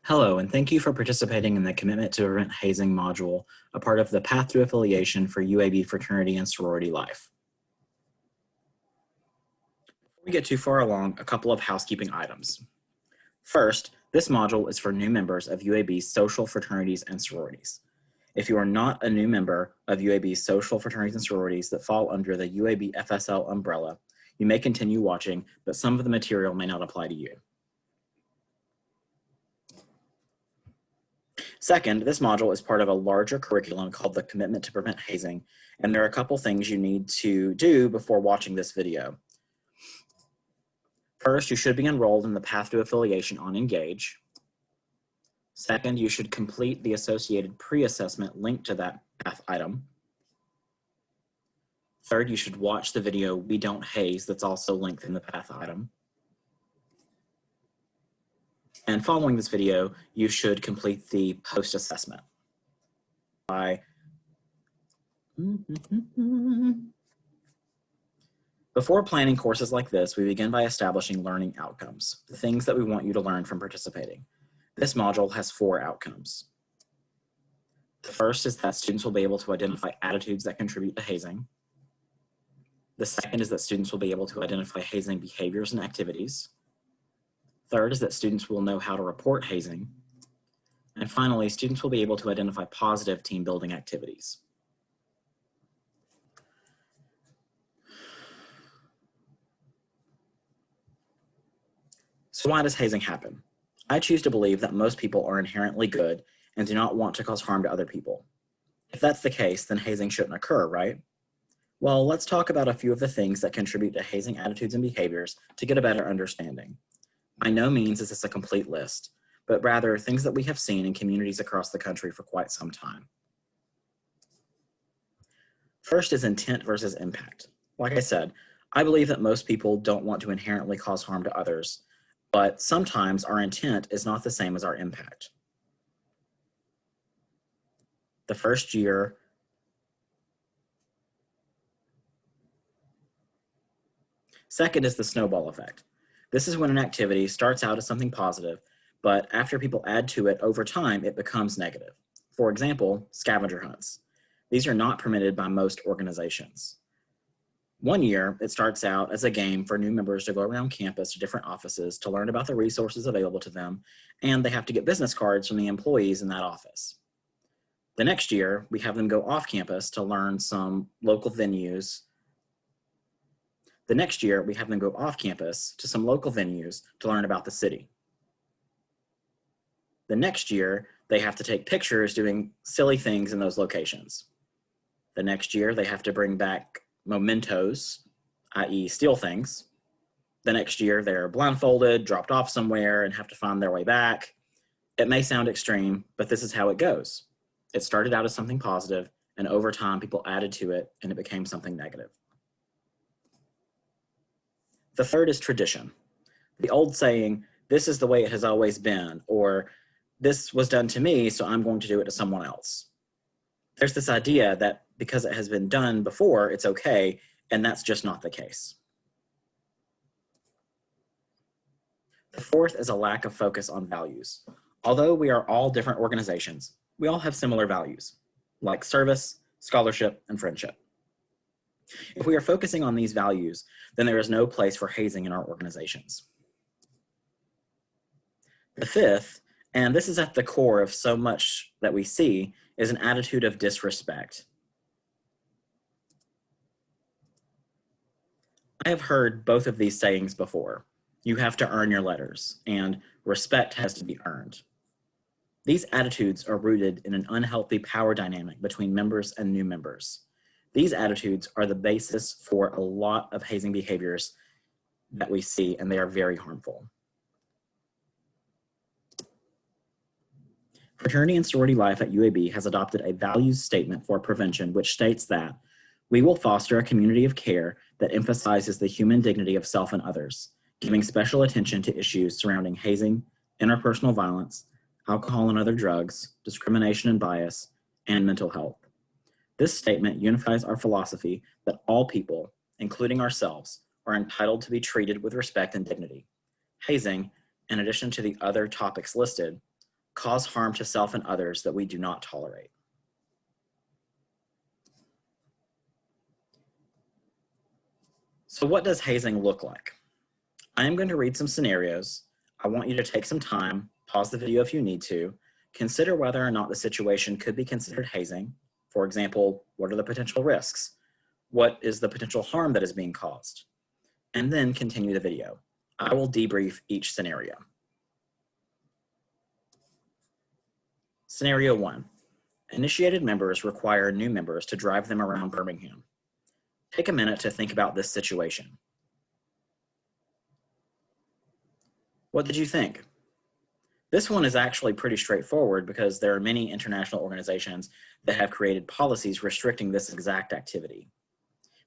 Hello, and thank you for participating in the Commitment to Prevent Hazing module, a part of the Path to Affiliation for UAB Fraternity and Sorority Life. Before we get too far along, a couple of housekeeping items. First, this module is for new members of UAB's social fraternities and sororities. If you are not a new member of UAB's social fraternities and sororities that fall under the UAB FSL umbrella, you may continue watching, but some of the material may not apply to you. Second, this module is part of a larger curriculum called the Commitment to Prevent Hazing, and there are a couple things you need to do before watching this video. First, you should be enrolled in the Path to Affiliation on Engage. Second, you should complete the associated pre-assessment linked to that path item. Third, you should watch the video We Don't Haze that's also linked in the path item. And following this video, you should complete the post-assessment. Before planning courses like this, we begin by establishing learning outcomes, the things that we want you to learn from participating. This module has 4 outcomes. The first is that students will be able to identify attitudes that contribute to hazing. The second is that students will be able to identify hazing behaviors and activities. Third is that students will know how to report hazing. And finally, students will be able to identify positive team building activities. So why does hazing happen? I choose to believe that most people are inherently good and do not want to cause harm to other people. If that's the case, then hazing shouldn't occur, right? Well, let's talk about a few of the things that contribute to hazing attitudes and behaviors to get a better understanding. By no means is this a complete list, but rather things that we have seen in communities across the country for quite some time. First is intent versus impact. Like I said, I believe that most people don't want to inherently cause harm to others, but sometimes our intent is not the same as our impact. The first year, second is the snowball effect. This is when an activity starts out as something positive, but after people add to it over time, it becomes negative. For example, scavenger hunts. These are not permitted by most organizations. One year, it starts out as a game for new members to go around campus to different offices to learn about the resources available to them, and they have to get business cards from the employees in that office. The next year, we have them go off campus to learn some local venues. The next year, we have them go off campus to some local venues to learn about the city. The next year, they have to take pictures doing silly things in those locations. The next year, they have to bring back mementos, i.e. steal things. The next year, they're blindfolded, dropped off somewhere, and have to find their way back. It may sound extreme, but this is how it goes. It started out as something positive, and over time, people added to it, and it became something negative. The third is tradition. The old saying, this is the way it has always been, or this was done to me, so I'm going to do it to someone else. There's this idea that because it has been done before, it's okay, and that's just not the case. The fourth is a lack of focus on values. Although we are all different organizations, we all have similar values, like service, scholarship, and friendship. If we are focusing on these values, then there is no place for hazing in our organizations. The fifth, and this is at the core of so much that we see, is an attitude of disrespect. I have heard both of these sayings before. You have to earn your letters, and respect has to be earned. These attitudes are rooted in an unhealthy power dynamic between members and new members. These attitudes are the basis for a lot of hazing behaviors that we see, and they are very harmful. Fraternity and sorority life at UAB has adopted a values statement for prevention, which states that we will foster a community of care that emphasizes the human dignity of self and others, giving special attention to issues surrounding hazing, interpersonal violence, alcohol and other drugs, discrimination and bias, and mental health. This statement unifies our philosophy that all people, including ourselves, are entitled to be treated with respect and dignity. Hazing, in addition to the other topics listed, cause harm to self and others that we do not tolerate. So what does hazing look like? I am going to read some scenarios. I want you to take some time, pause the video if you need to, consider whether or not the situation could be considered hazing. For example, what are the potential risks? What is the potential harm that is being caused? And then continue the video. I will debrief each scenario. Scenario 1. Initiated members require new members to drive them around Birmingham. Take a minute to think about this situation. What did you think? This one is actually pretty straightforward because there are many international organizations that have created policies restricting this exact activity.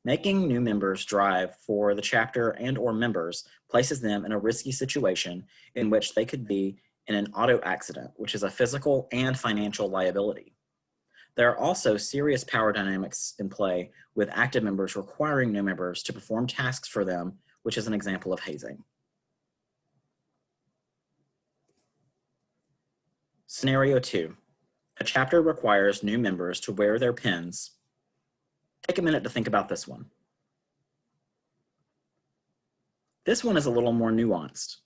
Making new members drive for the chapter and/or members places them in a risky situation in which they could be in an auto accident, which is a physical and financial liability. There are also serious power dynamics in play with active members requiring new members to perform tasks for them, which is an example of hazing. Scenario 2. A chapter requires new members to wear their pins. Take a minute to think about this one. This one is a little more nuanced.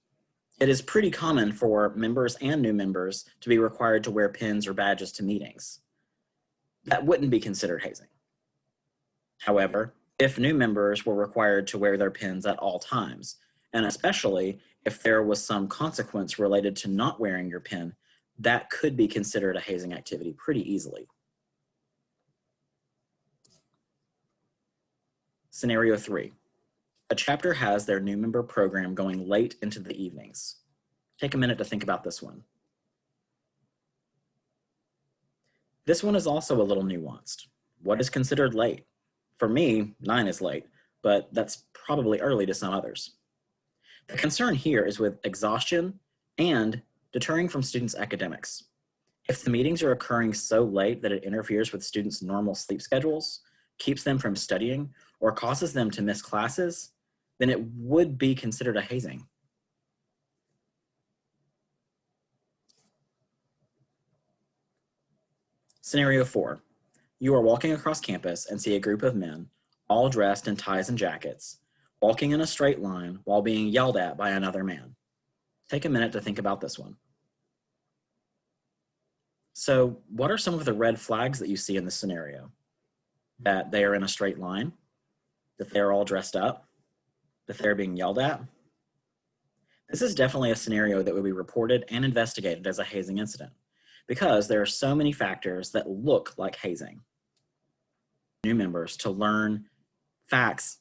It is pretty common for members and new members to be required to wear pins or badges to meetings. That wouldn't be considered hazing. However, if new members were required to wear their pins at all times, and especially if there was some consequence related to not wearing your pin, that could be considered a hazing activity pretty easily. Scenario 3. A chapter has their new member program going late into the evenings. Take a minute to think about this one. This one is also a little nuanced. What is considered late? For me, 9 is late, but that's probably early to some others. The concern here is with exhaustion and deterring from students' academics. If the meetings are occurring so late that it interferes with students' normal sleep schedules, keeps them from studying, or causes them to miss classes, then it would be considered a hazing. Scenario 4. You are walking across campus and see a group of men, all dressed in ties and jackets, walking in a straight line while being yelled at by another man. Take a minute to think about this one. So, what are some of the red flags that you see in this scenario? That they are in a straight line, that they're all dressed up, that they're being yelled at. This is definitely a scenario that would be reported and investigated as a hazing incident because there are so many factors that look like hazing. New members to learn facts.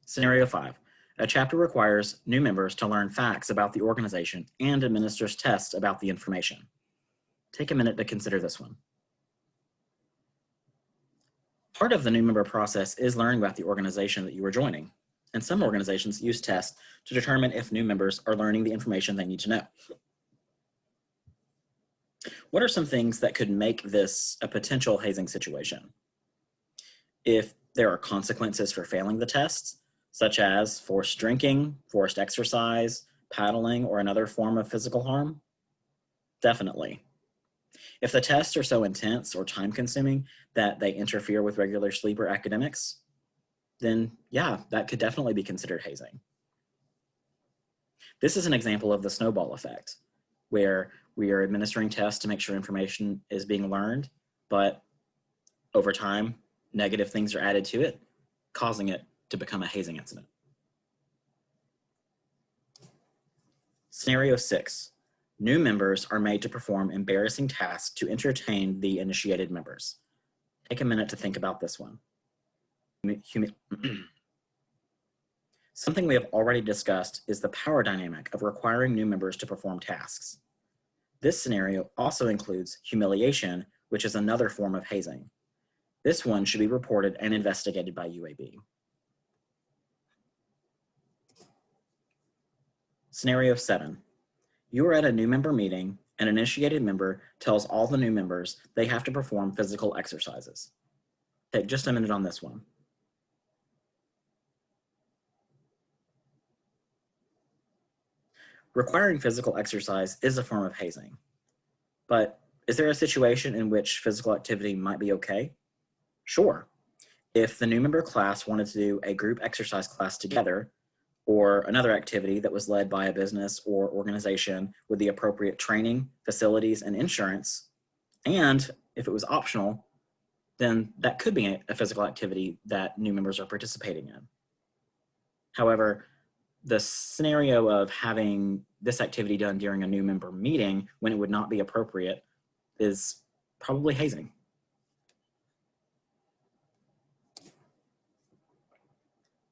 Scenario 5. A chapter requires new members to learn facts about the organization and administers tests about the information. Take a minute to consider this one. Part of the new member process is learning about the organization that you are joining, and some organizations use tests to determine if new members are learning the information they need to know. What are some things that could make this a potential hazing situation? If there are consequences for failing the tests, such as forced drinking, forced exercise, paddling, or another form of physical harm, definitely. If the tests are so intense or time-consuming that they interfere with regular sleep or academics, then yeah, that could definitely be considered hazing. This is an example of the snowball effect, where we are administering tests to make sure information is being learned, but over time, negative things are added to it, causing it to become a hazing incident. Scenario 6. New members are made to perform embarrassing tasks to entertain the initiated members. Take a minute to think about this one. Something we have already discussed is the power dynamic of requiring new members to perform tasks. This scenario also includes humiliation, which is another form of hazing. This one should be reported and investigated by UAB. Scenario 7. You are at a new member meeting, and an initiated member tells all the new members they have to perform physical exercises. Take just a minute on this one. Requiring physical exercise is a form of hazing. But is there a situation in which physical activity might be okay? Sure. If the new member class wanted to do a group exercise class together, or another activity that was led by a business or organization with the appropriate training, facilities, and insurance, and if it was optional, then that could be a physical activity that new members are participating in. However, the scenario of having this activity done during a new member meeting when it would not be appropriate is probably hazing.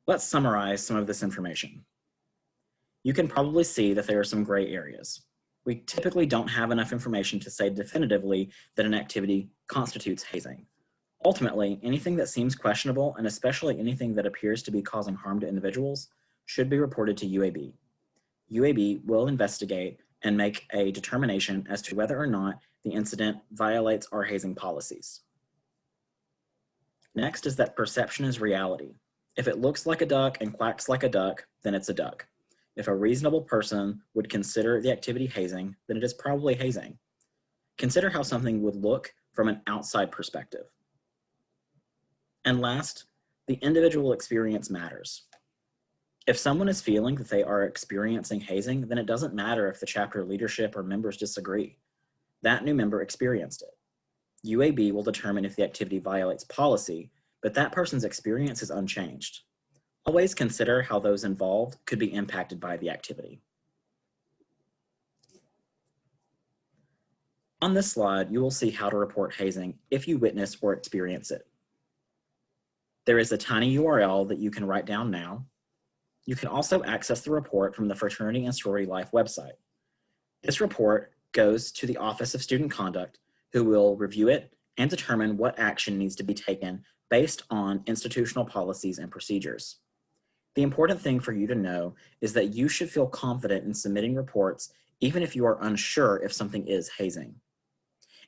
Let's summarize some of this information. You can probably see that there are some gray areas. We typically don't have enough information to say definitively that an activity constitutes hazing. Ultimately, anything that seems questionable, and especially anything that appears to be causing harm to individuals, should be reported to UAB. UAB will investigate and make a determination as to whether or not the incident violates our hazing policies. Next is that perception is reality. If it looks like a duck and quacks like a duck, then it's a duck. If a reasonable person would consider the activity hazing, then it is probably hazing. Consider how something would look from an outside perspective. And last, the individual experience matters. If someone is feeling that they are experiencing hazing, then it doesn't matter if the chapter leadership or members disagree. That new member experienced it. UAB will determine if the activity violates policy, but that person's experience is unchanged. Always consider how those involved could be impacted by the activity. On this slide, you will see how to report hazing if you witness or experience it. There is a tiny URL that you can write down now. You can also access the report from the Fraternity and Sorority Life website. This report goes to the Office of Student Conduct, who will review it and determine what action needs to be taken based on institutional policies and procedures. The important thing for you to know is that you should feel confident in submitting reports even if you are unsure if something is hazing.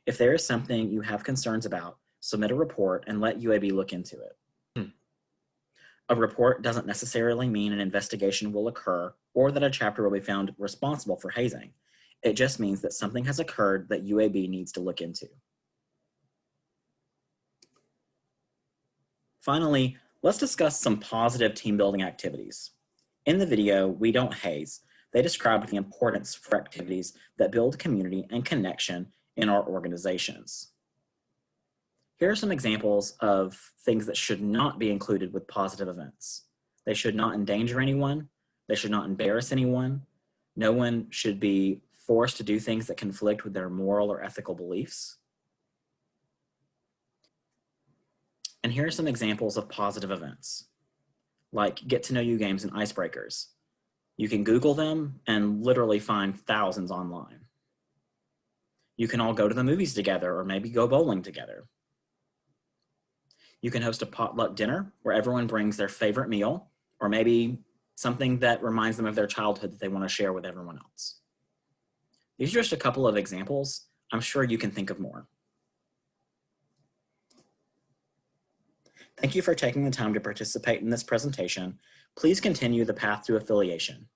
If there is something you have concerns about, submit a report and let UAB look into it. A report doesn't necessarily mean an investigation will occur or that a chapter will be found responsible for hazing. It just means that something has occurred that UAB needs to look into. Finally, let's discuss some positive team building activities. In the video, We Don't Haze, they described the importance for activities that build community and connection in our organizations. Here are some examples of things that should not be included with positive events. They should not endanger anyone. They should not embarrass anyone. No one should be forced to do things that conflict with their moral or ethical beliefs. And here are some examples of positive events, like get-to-know-you games and icebreakers. You can Google them and literally find thousands online. You can all go to the movies together or maybe go bowling together. You can host a potluck dinner where everyone brings their favorite meal or maybe something that reminds them of their childhood that they want to share with everyone else. These are just a couple of examples. I'm sure you can think of more. Thank you for taking the time to participate in this presentation. Please continue the path to affiliation.